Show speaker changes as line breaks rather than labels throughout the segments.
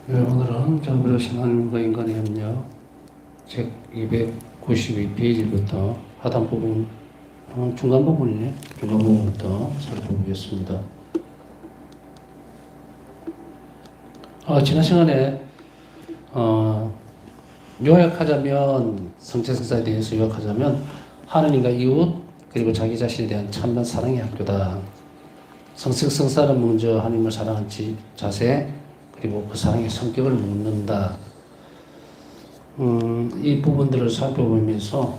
네, 오늘은 정부로신 하나님과 인간의 협력 책 292페이지부터 하단 부분, 중간 부분이네. 중간 부분부터 살펴보겠습니다. 지난 시간에 요약하자면, 성체성사에 대해서 요약하자면 하나님과 이웃 그리고 자기 자신에 대한 참된 사랑의 학교다. 성체성사는 먼저 하나님을 사랑한 자세, 그리고 그 사랑의 성격을 묻는다. 이 부분들을 살펴보면서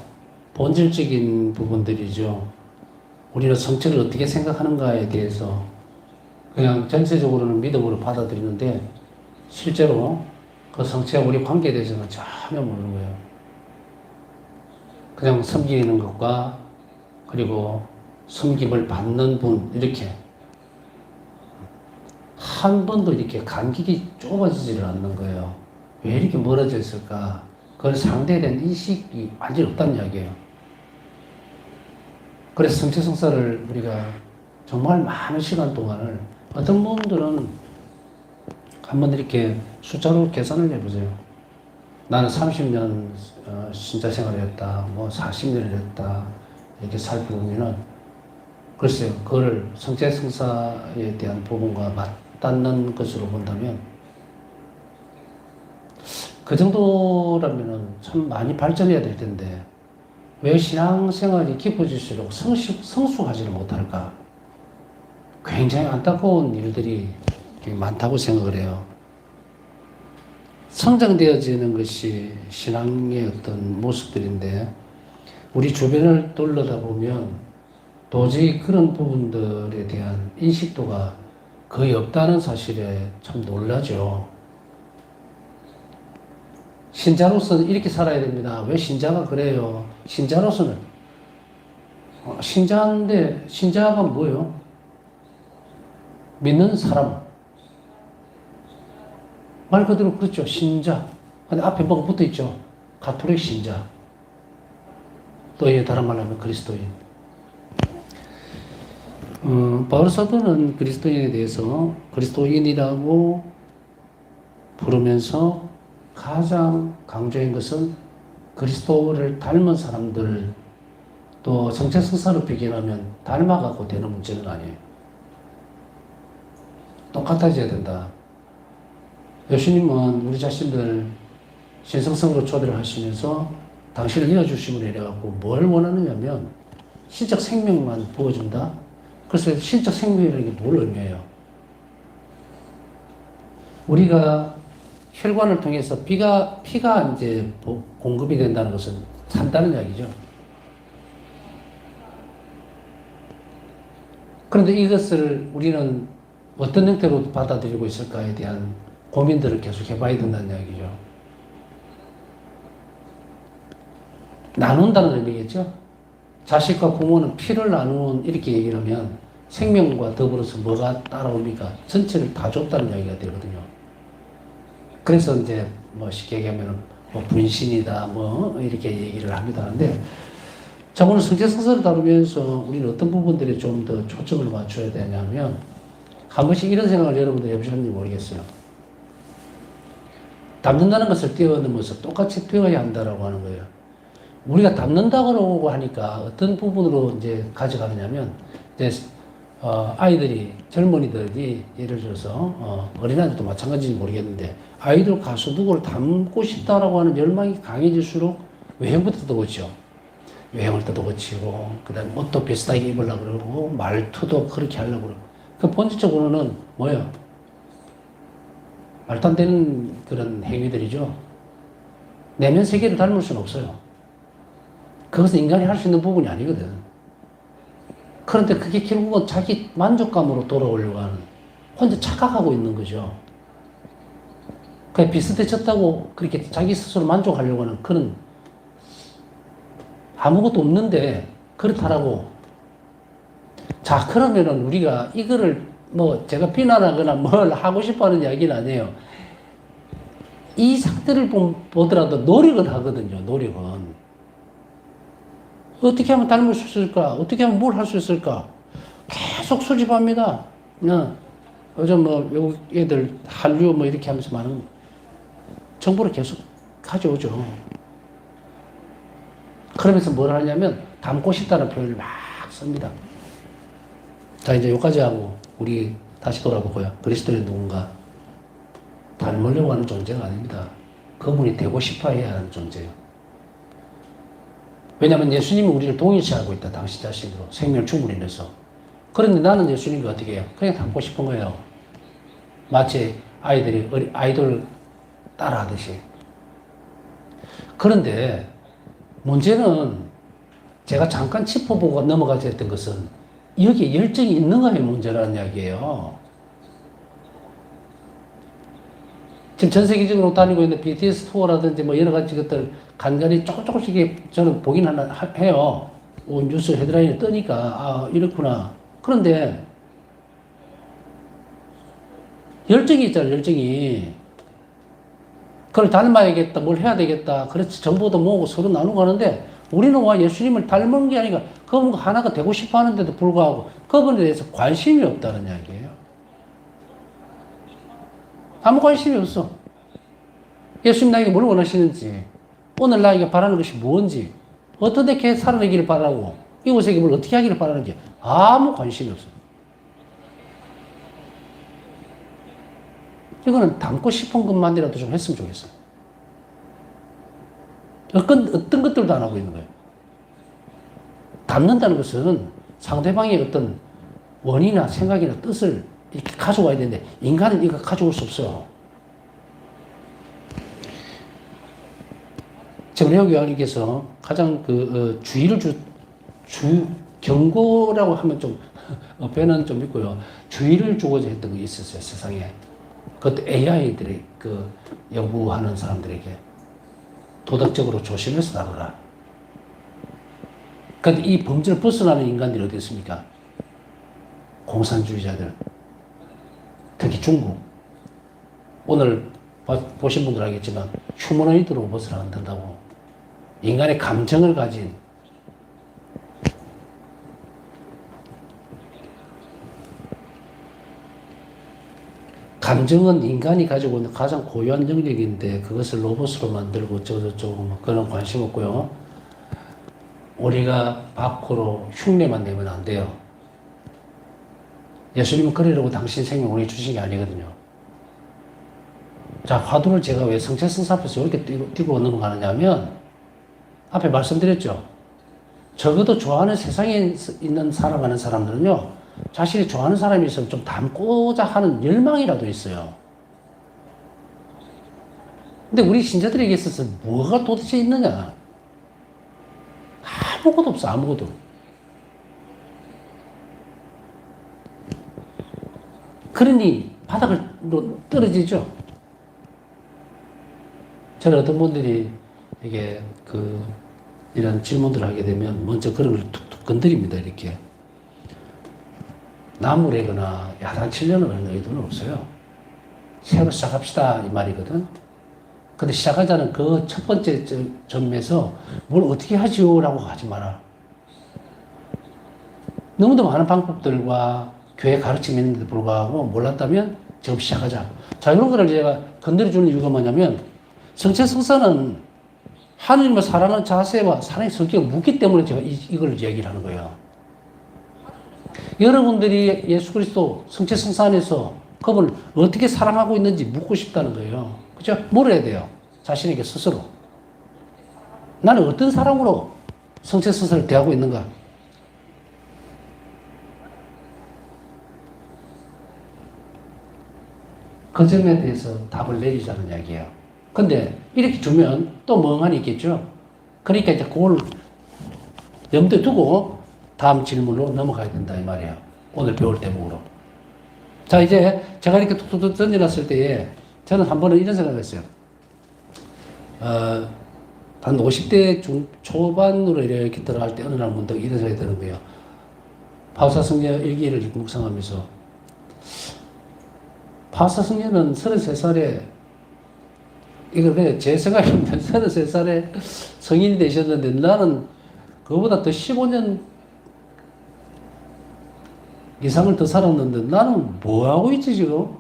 본질적인 부분들이죠. 우리는 성체를 어떻게 생각하는가에 대해서 그냥 전체적으로는 믿음으로 받아들이는데 실제로 그 성체와 우리 관계에 대해서는 전혀 모르는 거예요. 그냥 섬기는 것과 그리고 섬김을 받는 분, 이렇게 한 번도 이렇게 간격이 좁아지지를 않는 거예요. 왜 이렇게 멀어져 있을까? 그걸 상대에 대한 인식이 완전히 없다는 이야기예요. 그래서 성체성사를 우리가 정말 많은 시간 동안을, 어떤 분들은 한번 이렇게 숫자로 계산을 해보세요. 나는 30년 신자 생활을 했다, 뭐 40년을 했다, 이렇게 살펴보면은 글쎄요, 그거를 성체성사에 대한 부분과 맞닿는 것으로 본다면 그 정도라면은 참 많이 발전해야 될 텐데 왜 신앙생활이 깊어질수록 성숙하지를 못할까? 굉장히 안타까운 일들이 많다고 생각을 해요. 성장되어지는 것이 신앙의 어떤 모습들인데 우리 주변을 둘러다보면 도저히 그런 부분들에 대한 인식도가 거의 없다는 사실에 참 놀라죠. 신자로서는 이렇게 살아야 됩니다. 왜 신자가 그래요? 신자로서는 신자인데 신자가 뭐예요? 믿는 사람. 말 그대로 그렇죠. 신자. 근데 앞에 뭐가 붙어 있죠? 가톨릭 신자. 또 다른 말로 하면 그리스도인. 바울 사도는 그리스도인에 대해서 그리스도인이라고 부르면서 가장 강조한 것은 그리스도를 닮은 사람들, 또 성체성사로 비교하면 닮아가고 되는 문제는 아니에요. 똑같아져야 된다. 예수님은 우리 자신들 신성성으로 초대를 하시면서 당신을 이어주심을 해갖고 뭘 원하느냐면 신적 생명만 부어준다. 그래서 신적 생명이라는 게 뭘 의미해요? 우리가 혈관을 통해서 피가 이제 공급이 된다는 것은 산다는 이야기죠. 그런데 이것을 우리는 어떤 형태로 받아들이고 있을까에 대한 고민들을 계속 해봐야 된다는 이야기죠. 나눈다는 의미겠죠? 자식과 부모는 피를 나누는, 이렇게 얘기를 하면 생명과 더불어서 뭐가 따라옵니까? 전체를 다 줬다는 이야기가 되거든요. 그래서 이제 뭐 쉽게 얘기하면 뭐 분신이다 뭐 이렇게 얘기를 합니다. 근데 자, 오늘 성체성사를 다루면서 우리는 어떤 부분들에 좀 더 초점을 맞춰야 되냐면 한 번씩 이런 생각을 여러분들 해보셨는지 모르겠어요. 닮는다는 것을 뛰어넘어서 똑같이 뛰어야 한다라고 하는 거예요. 우리가 닮는다고 하니까 어떤 부분으로 이제 가져가느냐면, 이제, 아이들이, 젊은이들이 예를 들어서, 어린아이들도 마찬가지인지 모르겠는데, 아이들 가수 누구를 닮고 싶다라고 하는 열망이 강해질수록 외형부터 더 고치죠. 외형을 더 고치고, 그 다음에 옷도 비슷하게 입으려고 그러고, 말투도 그렇게 하려고 그러고. 그 본질적으로는 뭐예요? 말도 안 되는 그런 행위들이죠. 내면 세계를 닮을 수는 없어요. 그것은 인간이 할 수 있는 부분이 아니거든. 그런데 그게 결국은 자기 만족감으로 돌아오려고 하는, 혼자 착각하고 있는 거죠. 그게 비슷해졌다고 그렇게 자기 스스로 만족하려고 하는 그런, 아무것도 없는데 그렇다라고. 자, 그러면은 우리가 이거를 뭐 제가 비난하거나 뭘 하고 싶어 하는 이야기는 아니에요. 이 상태를 보더라도 노력은 하거든요. 노력은. 어떻게 하면 닮을 수 있을까? 어떻게 하면 뭘 할 수 있을까? 계속 수집합니다. 요즘 뭐 외국 애들 한류 뭐 이렇게 하면서 많은 정보를 계속 가져오죠. 그러면서 뭘 하냐면 닮고 싶다는 표현을 막 씁니다. 자, 이제 여기까지 하고 우리 다시 돌아보고요. 그리스도의 누군가 닮으려고 하는 존재가 아닙니다. 그분이 되고 싶어 해야 하는 존재예요. 왜냐하면 예수님은 우리를 동일시하고 있다. 당신 자신으로. 생명을 충분히 내서. 그런데 나는 예수님이 어떻게 해요? 그냥 닮고 싶은 거예요. 마치 아이들이 아이돌 따라하듯이. 그런데 문제는 제가 잠깐 짚어보고 넘어가자 했던 것은 여기에 열정이 있는가의 문제라는 이야기예요. 지금 전 세계적으로 다니고 있는 BTS 투어라든지 뭐 여러 가지 것들 간간히 조금씩 저는 보긴 해요. 뉴스 헤드라인에 뜨니까, 아, 이렇구나. 그런데 열정이 있잖아요, 열정이. 그걸 닮아야겠다, 뭘 해야 되겠다. 그렇지, 정보도 모으고 서로 나누고 하는데 우리는 와 예수님을 닮은 게 아니라 그분과 하나가 되고 싶어 하는데도 불구하고 그분에 대해서 관심이 없다는 이야기예요. 아무 관심이 없어. 예수님 나에게 뭘 원하시는지, 오늘 나에게 바라는 것이 뭔지, 어떻게 살아내기를 바라고, 이곳에게 뭘 어떻게 하기를 바라는지 아무 관심이 없어. 이거는 담고 싶은 것만이라도 좀 했으면 좋겠어. 어떤 것들도 안 하고 있는 거예요. 담는다는 것은 상대방의 어떤 원인이나 생각이나 뜻을 이렇게 가져와야 되는데, 인간은 이거 가져올 수 없어요. 지금 레오교황님께서 가장 주의를 경고라고 하면 좀, 배는 좀 있고요. 주의를 주고자 했던 게 있었어요, 세상에. 그것도 AI들이 연구하는 사람들에게 도덕적으로 조심해서 다루라. 근데 이 범죄를 벗어나는 인간들이 어디 있습니까? 공산주의자들. 특히 중국. 오늘 보신 분들 알겠지만 휴머노이드 로봇을 만든다고. 인간의 감정을 가진 감정은 인간이 가지고 있는 가장 고유한 능력인데 그것을 로봇으로 만들고 저쩌고 그런 관심 없고요. 우리가 밖으로 흉내만 내면 안 돼요. 예수님은 그러려고 당신 생명 우리 주신 게 아니거든요. 자, 화두를 제가 왜 성체성사 앞에서 이렇게 띄고 넘어가느냐면 앞에 말씀드렸죠. 적어도 좋아하는 세상에 있는 살아가는 사람들은요, 자신이 좋아하는 사람이 있으면 좀 닮고자 하는 열망이라도 있어요. 근데 우리 신자들에게 있어서 뭐가 도대체 있느냐? 아무것도 없어, 아무것도. 그러니 바닥으로 떨어지죠. 저는 어떤 분들이 이게 이런 질문들을 하게 되면 먼저 그런 걸 툭툭 건드립니다, 이렇게. 나무래거나 야단치려는 그런 의도는 없어요. 새로 시작합시다, 이 말이거든. 근데 시작하자는 그 첫 번째 점에서 뭘 어떻게 하지요? 라고 하지 마라. 너무도 많은 방법들과 교회 가르침이 있는데도 불구하고 몰랐다면 지금 시작하자. 자, 이런 거를 제가 건드려주는 이유가 뭐냐면 성체성사는 하느님을 사랑하는 자세와 사랑의 성격을 묻기 때문에 제가 이걸 얘기를 하는 거예요. 여러분들이 예수 그리스도 성체성사 안에서 그분을 어떻게 사랑하고 있는지 묻고 싶다는 거예요. 그죠? 물어야 돼요. 자신에게 스스로. 나는 어떤 사랑으로 성체성사를 대하고 있는가? 그 점에 대해서 답을 내리자는 이야기예요. 근데 이렇게 주면 또 멍하니 있겠죠? 그러니까 이제 그걸 염두에 두고 다음 질문으로 넘어가야 된다, 이 말이에요. 오늘 배울 대목으로. 자, 이제 제가 이렇게 툭툭툭 던져놨을 때에 저는 한 번은 이런 생각을 했어요. 한 50대 초반으로 이렇게 들어갈 때 어느 날 문득 이런 생각이 드는 거예요. 파우사성녀 일기를 묵상하면서 파우사성녀는 33살에 이거 그냥 제 생각이면 33살에 성인이 되셨는데 나는 그거보다 더 15년 이상을 더 살았는데 나는 뭐 하고 있지 지금?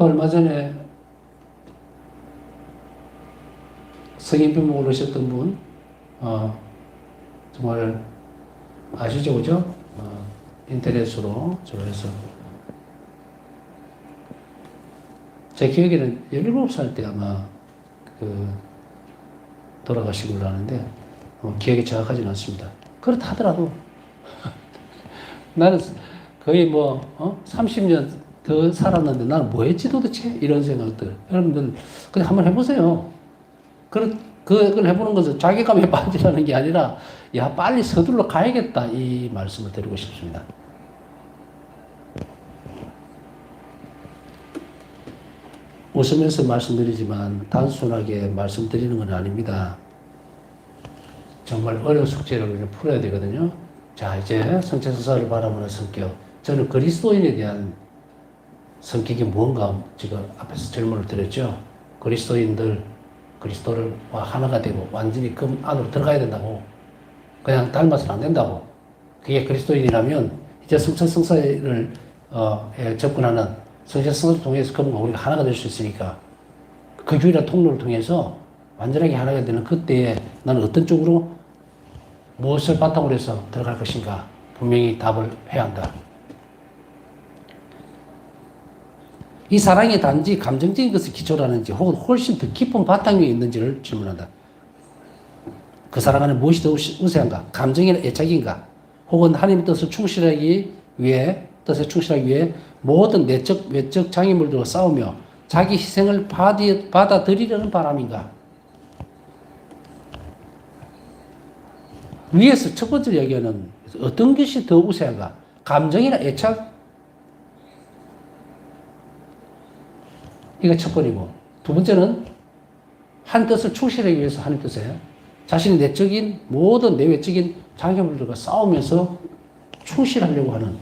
또 얼마 전에 성인병목을 오셨던 분, 정말 아시죠, 그죠? 인터넷으로 주로 해서. 제 기억에는 17살 때 아마 돌아가신 걸로 아는데, 기억이 정확하지는 않습니다. 그렇다 하더라도, 나는 거의 30년 더 살았는데 나는 뭐 했지 도대체? 이런 생각들. 여러분들, 그냥 한번 해보세요. 그걸 해보는 것은 자괴감에 빠지라는 게 아니라, 야, 빨리 서둘러 가야겠다. 이 말씀을 드리고 싶습니다. 웃으면서 말씀드리지만, 단순하게 말씀드리는 건 아닙니다. 정말 어려운 숙제를 풀어야 되거든요. 자, 이제 성체성사를 바라보는 성격. 저는 그리스도인에 대한 성격이 뭔가 지금 앞에서 질문을 드렸죠. 그리스도인들, 그리스도와 하나가 되고 완전히 그 안으로 들어가야 된다고. 그냥 닮아서는 안 된다고. 그게 그리스도인이라면 이제 성체성사를 접근하는 성체성사를 통해서 그분과 우리가 하나가 될 수 있으니까 그 유일한 통로를 통해서 완전하게 하나가 되는 그때에 나는 어떤 쪽으로 무엇을 바탕으로 해서 들어갈 것인가 분명히 답을 해야 한다. 이 사랑이 단지 감정적인 것을 기초로 하는지 혹은 훨씬 더 깊은 바탕 위에 있는지를 질문한다. 그 사랑 안에 무엇이 더 우세한가? 감정이나 애착인가? 혹은 하나님의 뜻에 충실하기 위해 모든 내적, 외적 장애물들과 싸우며 자기 희생을 받아들이려는 바람인가? 위에서 첫 번째 이야기는 어떤 것이 더 우세한가? 감정이나 애착? 이게 첫 번이고, 두 번째는 한 뜻을 충실하기 위해서 하는 뜻에 자신의 내적인 모든 내외적인 장애물들과 싸우면서 충실하려고 하는,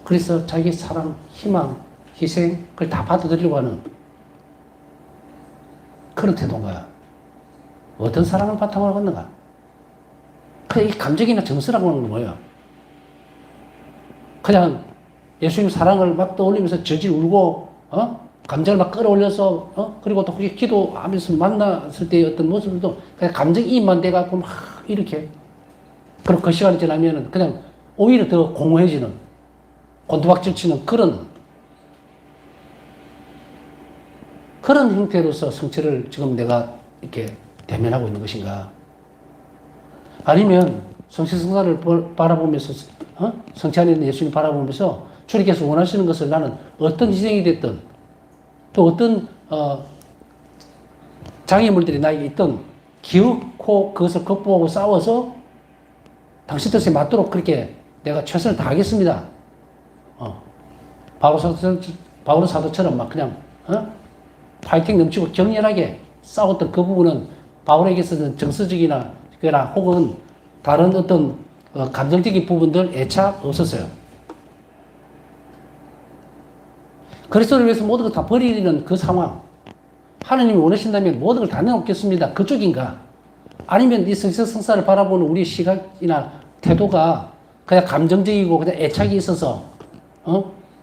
그래서 자기 사랑, 희망, 희생, 그걸 다 받아들이려고 하는 그런 태도인가? 어떤 사랑을 바탕으로 갖는가? 이 감정이나 정서라고 하는 건 뭐예요? 그냥 예수님 사랑을 막 떠올리면서 저질 울고, 감정을 막 끌어올려서, 그리고 또 그게 기도하면서 만났을 때의 어떤 모습도 그냥 감정이입만 돼갖고 막 이렇게. 그럼 그 시간이 지나면은 그냥 오히려 더 공허해지는, 곤두박질 치는 그런 형태로서 성체를 지금 내가 이렇게 대면하고 있는 것인가? 아니면 성체성사를 바라보면서, 성체 안에 있는 예수님 바라보면서 주님께서 원하시는 것을 나는 어떤 희생이 됐든 또 어떤 장애물들이 나에게 있든 기억고 그것을 극복하고 싸워서 당신 뜻에 맞도록 그렇게 내가 최선을 다하겠습니다. 바울 사도처럼 막 그냥 파이팅 넘치고 격렬하게 싸웠던 그 부분은 바울에게서는 정서적이나 혹은 다른 어떤 감정적인 부분들 애착 없었어요. 그리스도를 위해서 모든 걸 다 버리는 그 상황. 하나님이 원하신다면 모든 걸 다 내놓겠습니다. 그쪽인가? 아니면 이 성체성사를 바라보는 우리 시각이나 태도가 그냥 감정적이고 그냥 애착이 있어서,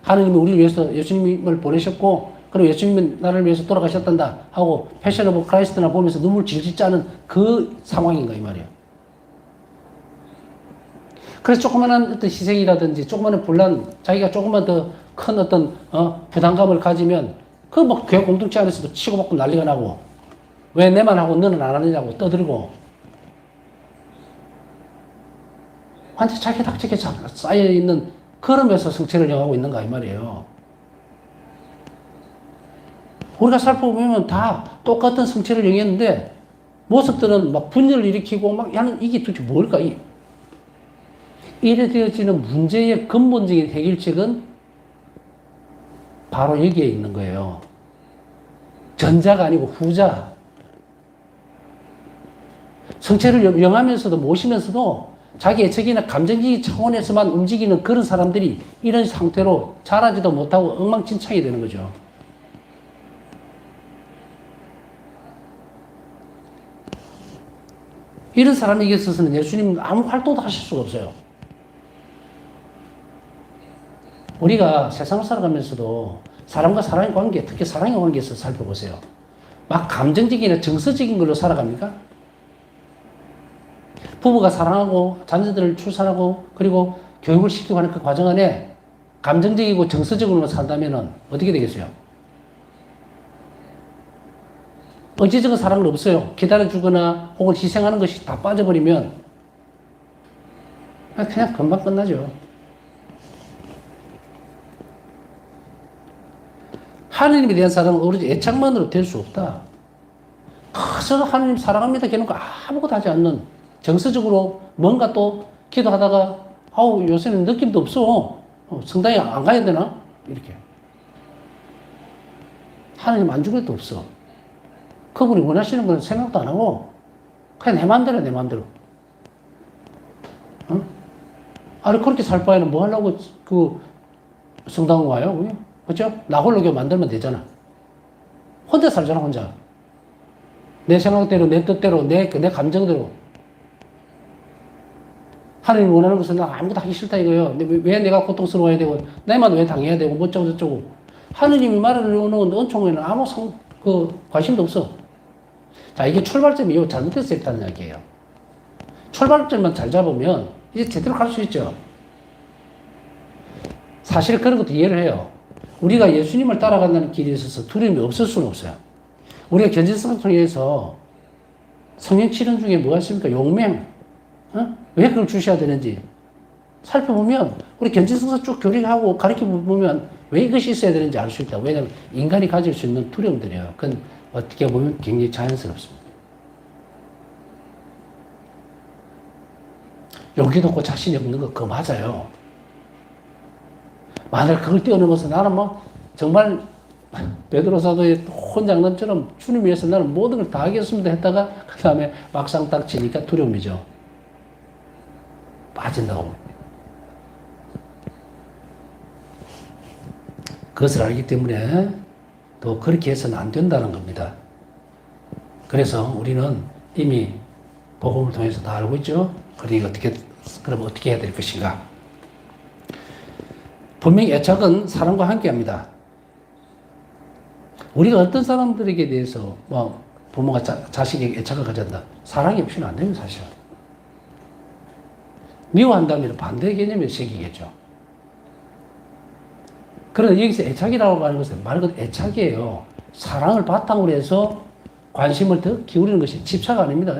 하나님이 우리를 위해서 예수님을 보내셨고, 그리고 예수님은 나를 위해서 돌아가셨단다 하고 패션 오브 크라이스트나 보면서 눈물 질질 짜는 그 상황인가 이 말이에요. 그래서 조그마한 어떤 희생이라든지 조그마한 분란, 자기가 조금만 더 큰 어떤 부담감을 가지면 그 뭐 교회 공동체 안에서도 치고받고 난리가 나고, 왜 내만 하고 너는 안 하느냐고 떠들고, 완전 자기 닥치게 쌓여있는 그러면서 성체를 영하고 있는가 이 말이에요. 우리가 살펴보면 다 똑같은 성체를 영했는데 모습들은 막 분열을 일으키고 막 야는 이게 도대체 뭘까? 이래 되어지는 문제의 근본적인 해결책은 바로 여기에 있는 거예요. 전자가 아니고 후자. 성체를 영하면서도 모시면서도 자기 애착이나 감정적인 차원에서만 움직이는 그런 사람들이 이런 상태로 자라지도 못하고 엉망진창이 되는 거죠. 이런 사람에게 있어서는 예수님은 아무 활동도 하실 수가 없어요. 우리가 세상을 살아가면서도 사람과 사람의 관계, 특히 사랑의 관계에서 살펴보세요. 막 감정적이나 정서적인 걸로 살아갑니까? 부부가 사랑하고 자녀들을 출산하고 그리고 교육을 시키고 하는 그 과정 안에 감정적이고 정서적으로만 산다면 어떻게 되겠어요? 의지적인 사랑은 없어요. 기다려주거나 혹은 희생하는 것이 다 빠져버리면 그냥 금방 끝나죠. 하느님에 대한 사랑은 오로지 애착만으로 될 수 없다. 그저 하느님 사랑합니다. 걔는 아무것도 하지 않는 정서적으로 뭔가 또 기도하다가 아우 요새는 느낌도 없어. 성당에 안 가야 되나? 이렇게. 하느님 안 주는 것도 없어. 그분이 원하시는 건 생각도 안 하고 그냥 내 마음대로 내 마음대로. 어? 아니 그렇게 살 바에는 뭐 하려고 그 성당 와요? 그렇죠? 나 홀로 교회 만들면 되잖아. 혼자 살잖아 혼자. 내 생각대로 내 뜻대로 내 감정대로. 하나님 원하는 것은 나 아무것도 하기 싫다 이거예요. 왜 내가 고통스러워야 되고 내만 왜 당해야 되고 뭐 어쩌고 저쩌고. 하느님이 말하는 은총에는 아무 관심도 없어. 자, 이게 출발점이 잘못돼서 있다는 이야기예요. 출발점만 잘 잡으면 이제 제대로 갈 수 있죠. 사실 그런 것도 이해를 해요. 우리가 예수님을 따라간다는 길에 있어서 두려움이 없을 수는 없어요. 우리가 견진성을 통해서 성령 치료 중에 뭐가 있습니까? 용맹. 왜 그걸 주셔야 되는지 살펴보면 우리 견진성서 쭉 교리하고 가르쳐보면 왜 이것이 있어야 되는지 알 수 있다. 왜냐하면 인간이 가질 수 있는 두려움들이에요. 그건 어떻게 보면 굉장히 자연스럽습니다. 용기도 없고 자신이 없는 거 그거 맞아요. 만약 그걸 뛰어넘어서 나는 뭐 정말 베드로 사도의 혼장남처럼 주님 위해서 나는 모든 걸 다 하겠습니다 했다가 그 다음에 막상 딱 치니까 두려움이죠. 빠진다고. 그것을 알기 때문에 또 그렇게 해서는 안 된다는 겁니다. 그래서 우리는 이미 복음을 통해서 다 알고 있죠. 그럼 어떻게 해야 될 것인가? 분명히 애착은 사랑과 함께합니다. 우리가 어떤 사람들에게 대해서 부모가 자식에게 애착을 가진다. 사랑이 없이는 안 됩니다, 사실. 미워한다면 반대의 개념이 생기겠죠. 그러나 여기서 애착이라고 하는 것은 말 그대로 애착이에요. 사랑을 바탕으로 해서 관심을 더 기울이는 것이 집착 아닙니다.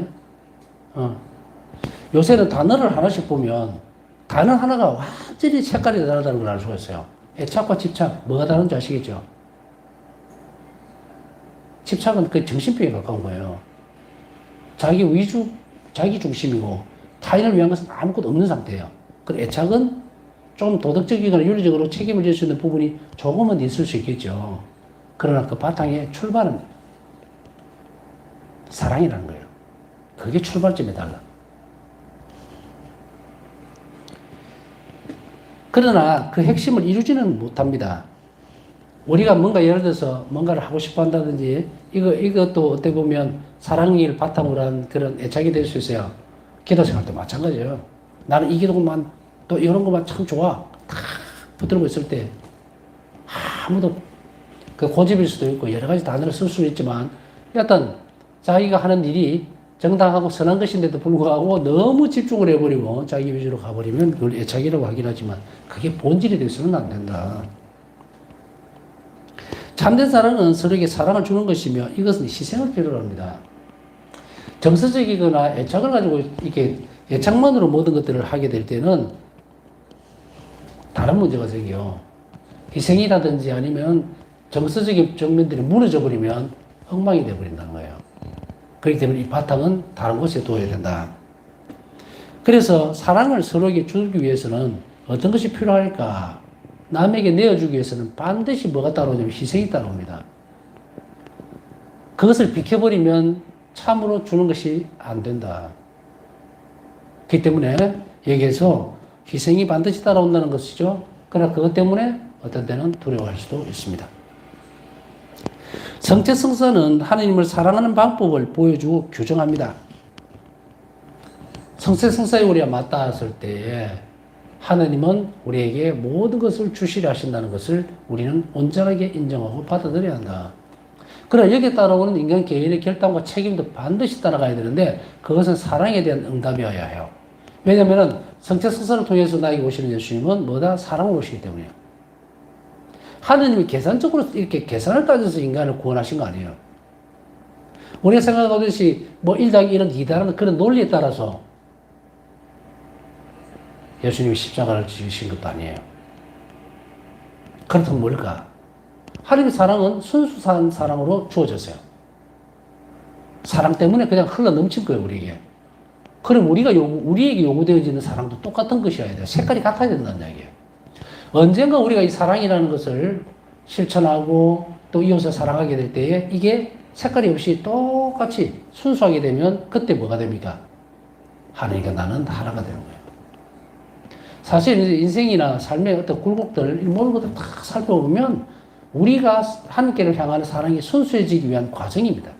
요새는 단어를 하나씩 보면 단어 하나가 완전히 색깔이 다르다는 걸 알 수가 있어요. 애착과 집착, 뭐가 다른지 아시겠죠? 집착은 그 정신병에 가까운 거예요. 자기 위주, 자기 중심이고 타인을 위한 것은 아무것도 없는 상태예요. 그 애착은 좀 도덕적이거나 윤리적으로 책임을 질 수 있는 부분이 조금은 있을 수 있겠죠. 그러나 그 바탕에 출발은 사랑이라는 거예요. 그게 출발점에 달라. 그러나 그 핵심을 이루지는 못합니다. 우리가 뭔가 예를 들어서 뭔가를 하고 싶어 한다든지 이것도 어떻게 보면 사랑을 바탕으로 한 그런 애착이 될 수 있어요. 기도 생활도 마찬가지예요. 나는 이 기도만 또 이런 것만 참 좋아. 다 붙들고 있을 때 아무도 그 고집일 수도 있고 여러 가지 단어를 쓸 수는 있지만 여하튼 자기가 하는 일이 정당하고 선한 것인데도 불구하고 너무 집중을 해버리고 자기 위주로 가버리면 그걸 애착이라고 하긴 하지만 그게 본질이 돼서는 안 된다. 참된 사랑은 서로에게 사랑을 주는 것이며 이것은 희생을 필요로 합니다. 정서적이거나 애착을 가지고 이렇게 애착만으로 모든 것들을 하게 될 때는 다른 문제가 생겨요. 희생이라든지 아니면 정서적인 정면들이 무너져 버리면 엉망이 되어버린다는 거예요. 그렇기 때문에 이 바탕은 다른 곳에 둬야 된다. 그래서 사랑을 서로에게 주기 위해서는 어떤 것이 필요할까? 남에게 내어주기 위해서는 반드시 뭐가 따라오냐면 희생이 따라옵니다. 그것을 비켜버리면 참으로 주는 것이 안 된다. 그렇기 때문에 여기에서 희생이 반드시 따라온다는 것이죠. 그러나 그것 때문에 어떤 때는 두려워할 수도 있습니다. 성체성사는 하나님을 사랑하는 방법을 보여주고 규정합니다. 성체성사에 우리가 맞닿았을 때에 하나님은 우리에게 모든 것을 주시려 하신다는 것을 우리는 온전하게 인정하고 받아들여야 한다. 그러나 여기에 따라오는 인간 개인의 결단과 책임도 반드시 따라가야 되는데 그것은 사랑에 대한 응답이어야 해요. 왜냐하면 성체성사를 통해서 나에게 오시는 예수님은 뭐다? 사랑으로 오시기 때문이에요. 하느님이 계산적으로 이렇게 계산을 따져서 인간을 구원하신 거 아니에요. 우리가 생각하듯이 뭐 1+1은 2다라는 그런 논리에 따라서 예수님이 십자가를 지으신 것도 아니에요. 그렇다면 뭘까? 하나님의 사랑은 순수한 사랑으로 주어졌어요. 사랑 때문에 그냥 흘러 넘친 거예요, 우리에게. 그럼 우리에게 요구되어지는 사랑도 똑같은 것이어야 돼요. 색깔이 같아야 된다는 이야기예요. 언젠가 우리가 이 사랑이라는 것을 실천하고 또 이웃을 사랑하게 될 때에 이게 색깔이 없이 똑같이 순수하게 되면 그때 뭐가 됩니까? 하나님과 나는 하나가 되는 거예요. 사실 인생이나 삶의 어떤 굴곡들, 모든 것들 다 살펴보면 우리가 하나님께를 향하는 사랑이 순수해지기 위한 과정입니다.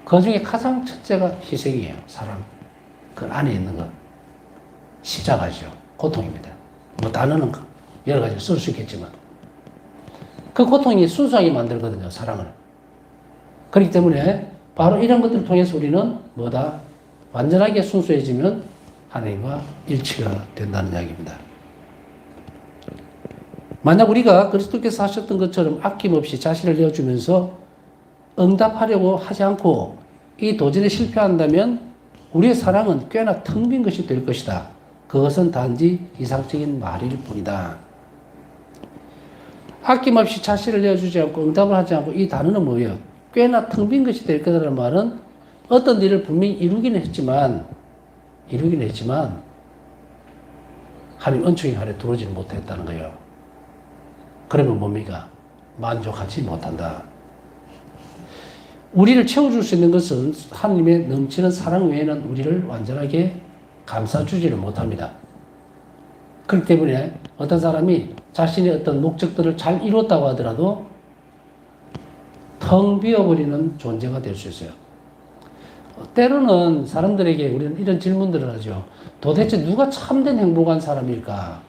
그 중에 가장 첫째가 희생이에요. 사랑. 그 안에 있는 것. 십자가죠. 고통입니다. 뭐 단어는 여러 가지 쓸 수 있겠지만 그 고통이 순수하게 만들거든요. 사랑을. 그렇기 때문에 바로 이런 것들을 통해서 우리는 뭐다? 완전하게 순수해지면 하나님과 일치가 된다는 이야기입니다. 만약 우리가 그리스도께서 하셨던 것처럼 아낌없이 자신을 내어주면서 응답하려고 하지 않고 이 도전에 실패한다면 우리의 사랑은 꽤나 텅 빈 것이 될 것이다. 그것은 단지 이상적인 말일 뿐이다. 아낌없이 자신을 내어주지 않고 응답을 하지 않고 이 단어는 뭐예요? 꽤나 텅 빈 것이 될 거라는 말은 어떤 일을 분명히 이루기는 했지만 하나님 은총이 아래 들어오지 못했다는 거예요. 그러면 뭡니까? 만족하지 못한다. 우리를 채워줄 수 있는 것은 하나님의 넘치는 사랑 외에는 우리를 완전하게 감싸주지를 못합니다. 그렇기 때문에 어떤 사람이 자신의 어떤 목적들을 잘 이뤘다고 하더라도 텅 비어버리는 존재가 될 수 있어요. 때로는 사람들에게 우리는 이런 질문들을 하죠. 도대체 누가 참된 행복한 사람일까?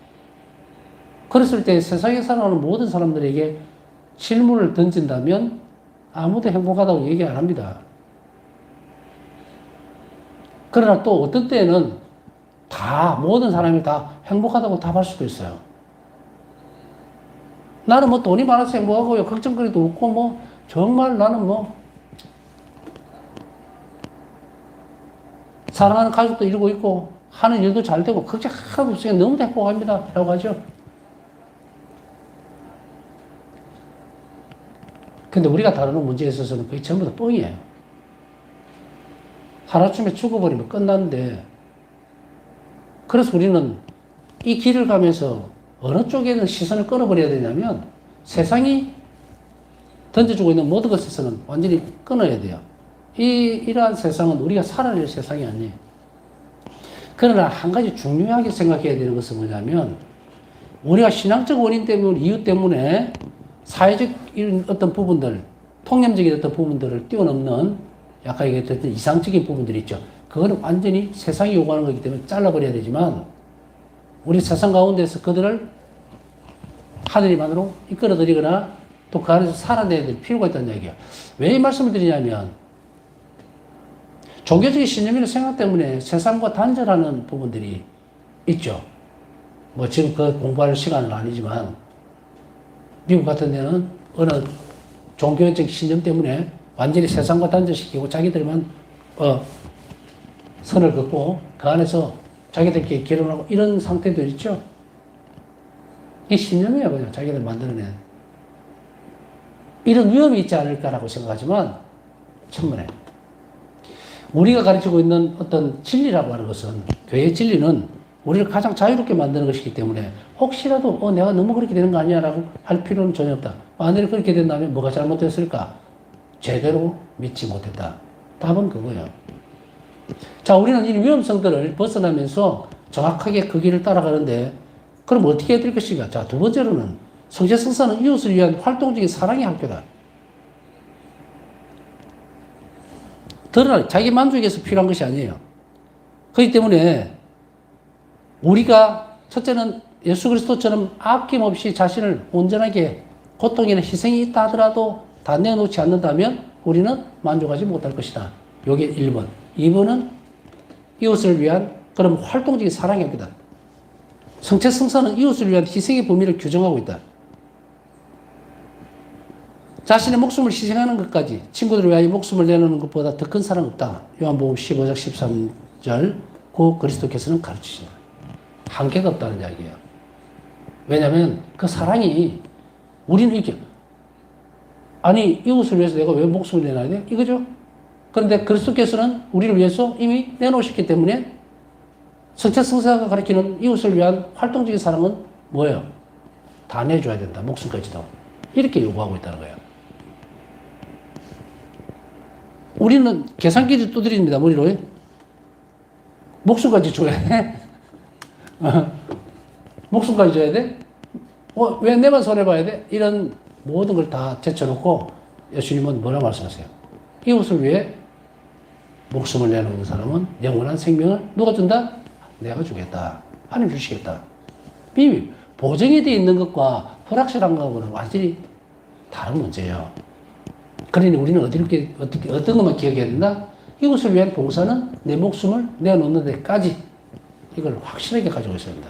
그랬을 때 세상에 살아가는 모든 사람들에게 질문을 던진다면 아무도 행복하다고 얘기 안 합니다. 그러나 또 어떤 때는 모든 사람이 다 행복하다고 답할 수도 있어요. 나는 뭐 돈이 많아서 행복하고요. 걱정거리도 없고 뭐 정말 나는 뭐 사랑하는 가족도 이루고 있고 하는 일도 잘 되고 걱정 하나도 없으니까 너무 행복합니다. 라고 하죠. 근데 우리가 다루는 문제에 있어서는 그게 전부 다 뻥이에요. 하루아침에 죽어버리면 끝났는데 그래서 우리는 이 길을 가면서 어느 쪽에는 시선을 끌어버려야 되냐면 세상이 던져주고 있는 모든 것에서는 완전히 끊어야 돼요. 이러한 세상은 우리가 살아야 될 세상이 아니에요. 그러나 한 가지 중요하게 생각해야 되는 것은 뭐냐면 우리가 신앙적 원인 때문에 이유 때문에 사회적 어떤 부분들, 통념적인 어떤 부분들을 뛰어넘는 약간 얘기했던 이상적인 부분들이 있죠. 그거는 완전히 세상이 요구하는 거기 때문에 잘라버려야 되지만 우리 세상 가운데서 그들을 하늘이 만으로 이끌어들이거나 또 그 안에서 살아내야 될 필요가 있다는 얘기예요. 왜 이 말씀을 드리냐면 종교적인 신념이나 생각 때문에 세상과 단절하는 부분들이 있죠. 뭐 지금 그 공부할 시간은 아니지만 미국 같은 데는 어느 종교적 신념 때문에 완전히 세상과 단절시키고 자기들만 선을 긋고 그 안에서 자기들끼리 결혼하고 이런 상태도 있죠. 이게 신념이에요. 그냥 자기들 만들어낸. 이런 위험이 있지 않을까라고 생각하지만 천만에. 우리가 가르치고 있는 어떤 진리라고 하는 것은 교회의 진리는 우리를 가장 자유롭게 만드는 것이기 때문에 혹시라도 내가 너무 그렇게 되는 거 아니야 라고 할 필요는 전혀 없다. 만약에 그렇게 된다면 뭐가 잘못됐을까? 제대로 믿지 못했다. 답은 그거예요. 자, 우리는 이 위험성들을 벗어나면서 정확하게 그 길을 따라가는데 그럼 어떻게 해야 될 것인가? 자, 두 번째로는 성체성사는 이웃을 위한 활동적인 사랑의 학교다. 드러나 자기 만족에 위해서 필요한 것이 아니에요. 그렇기 때문에 우리가 첫째는 예수 그리스도처럼 아낌없이 자신을 온전하게 고통이나 희생이 있다 하더라도 다 내놓지 않는다면 우리는 만족하지 못할 것이다. 요게 1번. 2번은 이웃을 위한 그럼 활동적인 사랑입니다. 성체성사는 이웃을 위한 희생의 범위를 규정하고 있다. 자신의 목숨을 희생하는 것까지 친구들을 위하여 목숨을 내놓는 것보다 더 큰 사랑 없다. 요한복음 15장 13절 고 그리스도께서는 가르치신다. 한계가 없다는 이야기예요. 왜냐하면 그 사랑이 우리는 이렇게 아니 이웃을 위해서 내가 왜 목숨을 내놔야 돼? 이거죠. 그런데 그리스도께서는 우리를 위해서 이미 내놓으셨기 때문에 성체성사가 가리키는 이웃을 위한 활동적인 사랑은 뭐예요? 다 내줘야 된다. 목숨까지도. 이렇게 요구하고 있다는 거예요. 우리는 계산기를 두드립니다. 머리로. 목숨까지 줘야 돼? 목숨까지 줘야 돼? 왜 내만 손해봐야 돼? 이런 모든 걸 다 제쳐놓고 예수님은 뭐라 말씀하세요? 이웃을 위해 목숨을 내놓는 사람은 영원한 생명을 누가 준다? 내가 주겠다. 하나님 주시겠다. 비밀. 보정이 되어 있는 것과 불확실한 것과는 완전히 다른 문제예요. 그러니 우리는 어떤 것만 기억해야 된다? 이웃을 위한 봉사는 내 목숨을 내놓는 데까지 이걸 확실하게 가지고 있어야 된다.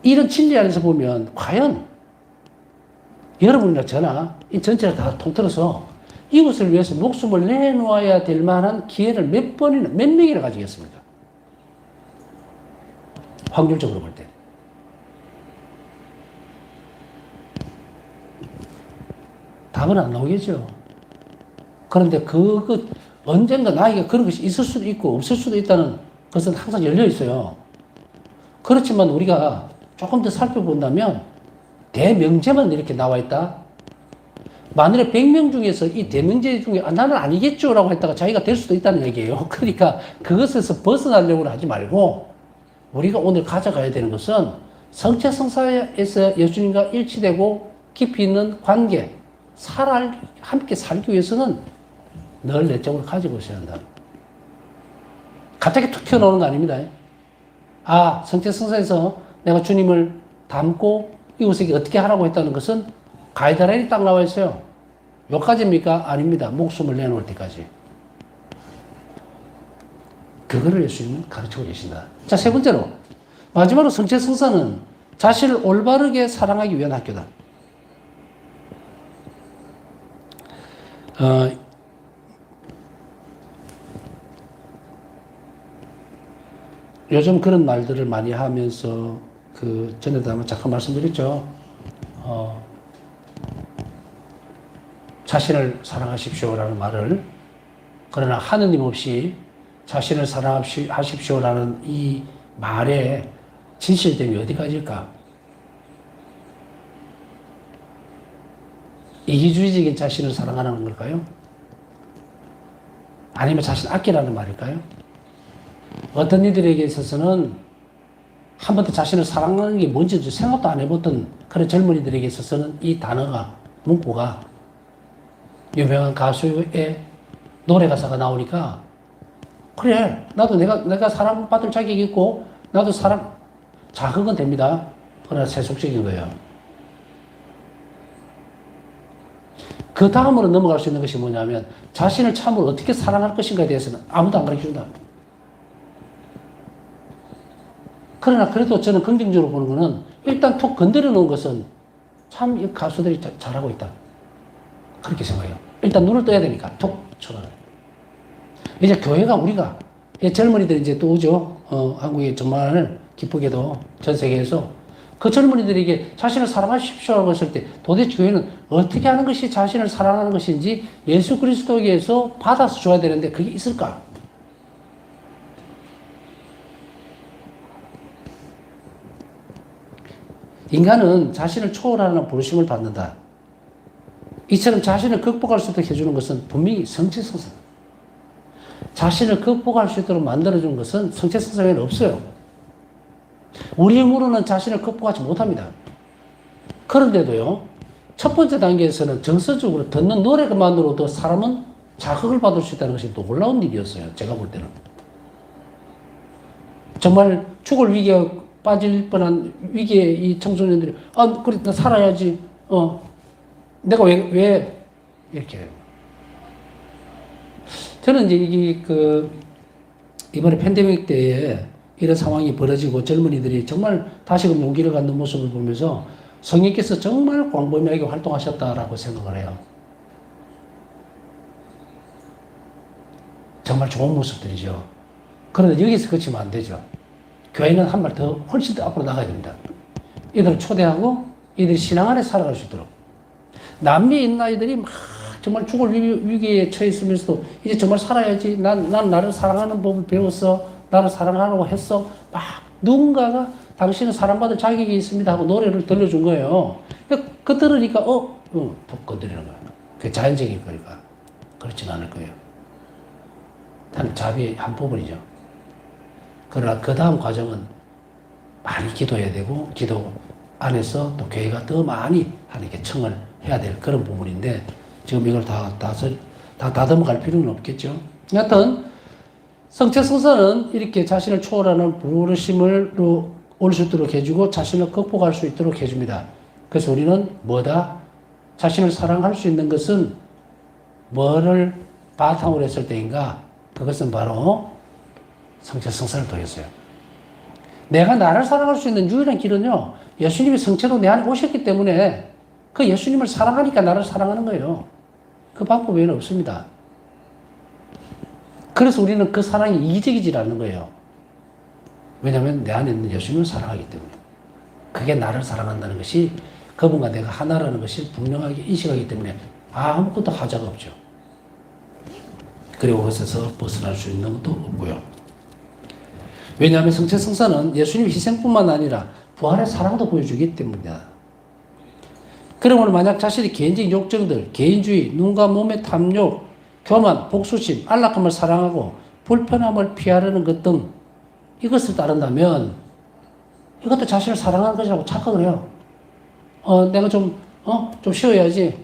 이런 진리 안에서 보면 과연 여러분이나 저나 이 전체를 다 통틀어서 이웃을 위해서 목숨을 내놓아야 될 만한 기회를 몇 명이나 가지겠습니까? 확률적으로 볼 때. 답은 안 나오겠죠. 그런데 언젠가 나에게 그런 것이 있을 수도 있고 없을 수도 있다는 것은 항상 열려 있어요. 그렇지만 우리가 조금 더 살펴본다면 대명제만 이렇게 나와 있다. 만일에 100명 중에서 이 대명제 중에 나는 아니겠죠 라고 했다가 자기가 될 수도 있다는 얘기예요. 그러니까 그것에서 벗어나려고 하지 말고 우리가 오늘 가져가야 되는 것은 성체성사에서 예수님과 일치되고 깊이 있는 관계, 함께 살기 위해서는 늘 내적으로 가지고 있어야 한다. 갑자기 툭 튀어나오는 거 아닙니다. 성체성사에서 내가 주님을 닮고 이웃에게 어떻게 하라고 했다는 것은 가이드라인이 딱 나와 있어요. 여기까지입니까? 아닙니다. 목숨을 내놓을 때까지. 그거를 예수님은 가르치고 계신다. 자, 세 번째로 마지막으로 성체성사는 자신을 올바르게 사랑하기 위한 학교다. 요즘 그런 말들을 많이 하면서 전에도 한번 잠깐 말씀드렸죠. 자신을 사랑하십시오라는 말을, 그러나 하느님 없이 자신을 사랑하십시오라는 이 말의 진실됨이 어디까지일까? 이기주의적인 자신을 사랑하는 걸까요? 아니면 자신 아끼라는 말일까요? 어떤 이들에게 있어서는 한 번도 자신을 사랑하는 게 뭔지 생각도 안 해봤던 그런 젊은이들에게 있어서는 이 단어가, 문구가 유명한 가수의 노래 가사가 나오니까 그래, 나도 내가 사랑받을 자격이 있고 나도 자극은 됩니다. 그러나 세속적인 거예요. 그 다음으로 넘어갈 수 있는 것이 뭐냐면 자신을 참으로 어떻게 사랑할 것인가에 대해서는 아무도 안 가르쳐준다. 그러나 그래도 저는 긍정적으로 보는 것은 일단 툭 건드려 놓은 것은 참 이 가수들이 잘하고 있다. 그렇게 생각해요. 일단 눈을 떠야 되니까 툭 쳐놔요. 이제 교회가 우리가 젊은이들이 이제 또 오죠. 한국에 정말 기쁘게도 전 세계에서 그 젊은이들에게 자신을 사랑하십시오라고 했을 때 도대체 교회는 어떻게 하는 것이 자신을 사랑하는 것인지 예수 그리스도에게서 받아서 줘야 되는데 그게 있을까? 인간은 자신을 초월하는 부르심을 받는다. 이처럼 자신을 극복할 수 있도록 해주는 것은 분명히 성체성사. 자신을 극복할 수 있도록 만들어준 것은 성체성사 외에는 없어요. 우리 힘으로는 자신을 극복하지 못합니다. 그런데도요, 첫 번째 단계에서는 정서적으로 듣는 노래만으로도 사람은 자극을 받을 수 있다는 것이 놀라운 일이었어요. 제가 볼 때는. 정말 죽을 위기에 빠질 뻔한 위기에 이 청소년들이, 그래, 나 살아야지. 내가 왜, 이렇게. 저는 이제 이번에 팬데믹 때에 이런 상황이 벌어지고 젊은이들이 정말 다시금 용기를 갖는 모습을 보면서 성령께서 정말 광범위하게 활동하셨다라고 생각을 해요. 정말 좋은 모습들이죠. 그런데 여기서 그치면 안 되죠. 교회는 한 발 더 훨씬 더 앞으로 나가야 됩니다. 이들을 초대하고 이들이 신앙 안에 살아갈 수 있도록. 남미에 있는 아이들이 막 정말 죽을 위기에 처했으면서도 이제 정말 살아야지. 난 나를 사랑하는 법을 배웠어. 나를 사랑하라고 했어. 막 누군가가 당신은 사랑받을 자격이 있습니다 하고 노래를 들려준 거예요. 그 들으니까 푹 건드리는 거예요. 그게 자연적인 거니까. 그렇진 않을 거예요. 단 자비의 한 부분이죠. 그러나 그 다음 과정은 많이 기도해야 되고 기도 안에서 또 교회가 더 많이 하나님께 청을 해야 될 그런 부분인데 지금 이걸 다 다듬어 갈 필요는 없겠죠. 여하튼 성체성사는 이렇게 자신을 초월하는 부르심으로 올 수 있도록 해주고 자신을 극복할 수 있도록 해줍니다. 그래서 우리는 뭐다? 자신을 사랑할 수 있는 것은 뭐를 바탕으로 했을 때인가? 그것은 바로 성체성사를 통했어요. 내가 나를 사랑할 수 있는 유일한 길은요, 예수님이 성체로 내 안에 오셨기 때문에 그 예수님을 사랑하니까 나를 사랑하는 거예요. 그 방법 외에는 없습니다. 그래서 우리는 그 사랑이 이기적이지 않는 거예요. 왜냐하면 내 안에 있는 예수님을 사랑하기 때문에. 그게 나를 사랑한다는 것이 그분과 내가 하나라는 것을 분명하게 인식하기 때문에 아무것도 하자가 없죠. 그리고 그것에서 벗어날 수 있는 것도 없고요. 왜냐하면 성체성사는 예수님 희생뿐만 아니라 부활의 사랑도 보여주기 때문이다. 그러므로 만약 자신의 개인적인 욕정들, 개인주의, 눈과 몸의 탐욕, 교만, 복수심, 안락함을 사랑하고 불편함을 피하려는 것 등 이것을 따른다면 이것도 자신을 사랑하는 것이라고 착각을 해요. 내가 좀 쉬어야지.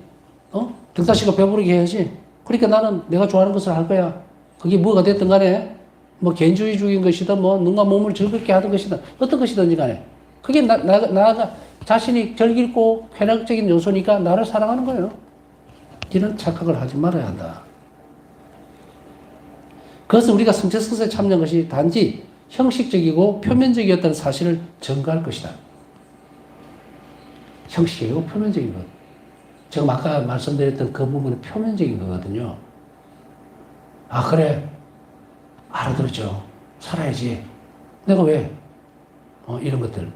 등 따시고 배부르게 해야지. 그러니까 나는 내가 좋아하는 것을 할 거야. 그게 뭐가 됐든 간에 뭐 개인주의적인 것이든 뭐 눈과 몸을 즐겁게 하는 것이든 어떤 것이든지 간에 그게 나가 자신이 즐기고 쾌락적인 요소니까 나를 사랑하는 거예요. 이런 착각을 하지 말아야 한다. 그것은 우리가 성체성사에 참여한 것이 단지 형식적이고 표면적이었다는 사실을 증거할 것이다. 형식적이고 표면적인 것. 지금 아까 말씀드렸던 그 부분은 표면적인 거거든요. 그래. 알아들었죠. 살아야지. 내가 왜? 이런 것들.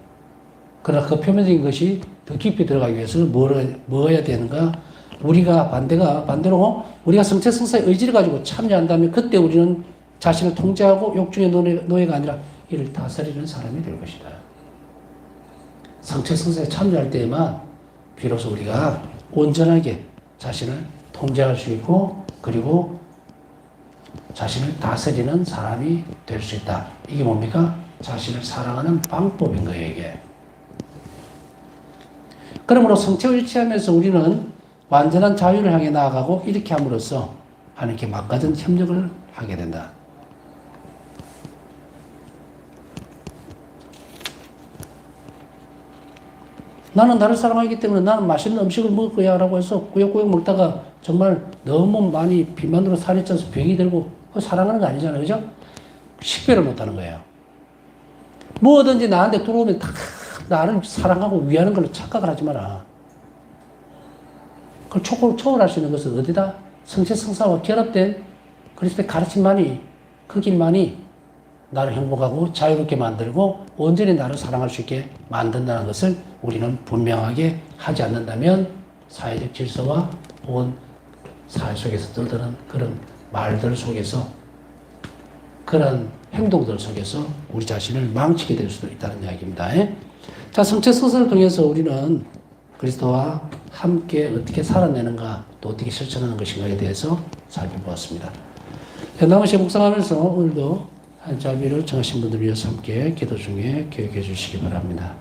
그러나 그 표면적인 것이 더 깊이 들어가기 위해서는 뭐 해야 되는가? 우리가 반대로 우리가 성체성사의 의지를 가지고 참여한다면 그때 우리는 자신을 통제하고 욕중의 노예가 아니라 이를 다스리는 사람이 될 것이다. 성체성사에 참여할 때에만 비로소 우리가 온전하게 자신을 통제할 수 있고 그리고 자신을 다스리는 사람이 될 수 있다. 이게 뭡니까? 자신을 사랑하는 방법인 거예요, 이게. 그러므로 성체와 일치하면서 우리는 완전한 자유를 향해 나아가고 이렇게 함으로써 하나님께 막가진 협력을 하게 된다. 나는 나를 사랑하기 때문에 나는 맛있는 음식을 먹을 거야 라고 해서 꾸역꾸역 먹다가 정말 너무 많이 비만으로 살이 쪄서 병이 들고 그거 사랑하는 거 아니잖아요. 그죠? 식별을 못하는 거예요. 뭐든지 나한테 들어오면 다 나를 사랑하고 위하는 걸로 착각을 하지 마라. 그걸 초월할 수 있는 것은 어디다? 성체성사와 결합된 그리스도의 가르침만이 그 길만이 나를 행복하고 자유롭게 만들고 온전히 나를 사랑할 수 있게 만든다는 것을 우리는 분명하게 하지 않는다면 사회적 질서와 혹은 사회 속에서 떠드는 그런 말들 속에서 그런 행동들 속에서 우리 자신을 망치게 될 수도 있다는 이야기입니다. 자, 성체성사를 통해서 우리는 그리스도와 함께 어떻게 살아내는가 또 어떻게 실천하는 것인가에 대해서 살펴보았습니다. 남은 시간 묵상하면서 오늘도 한 자비를 정하신 분들 위해서 함께 기도 중에 기억해 주시기 바랍니다.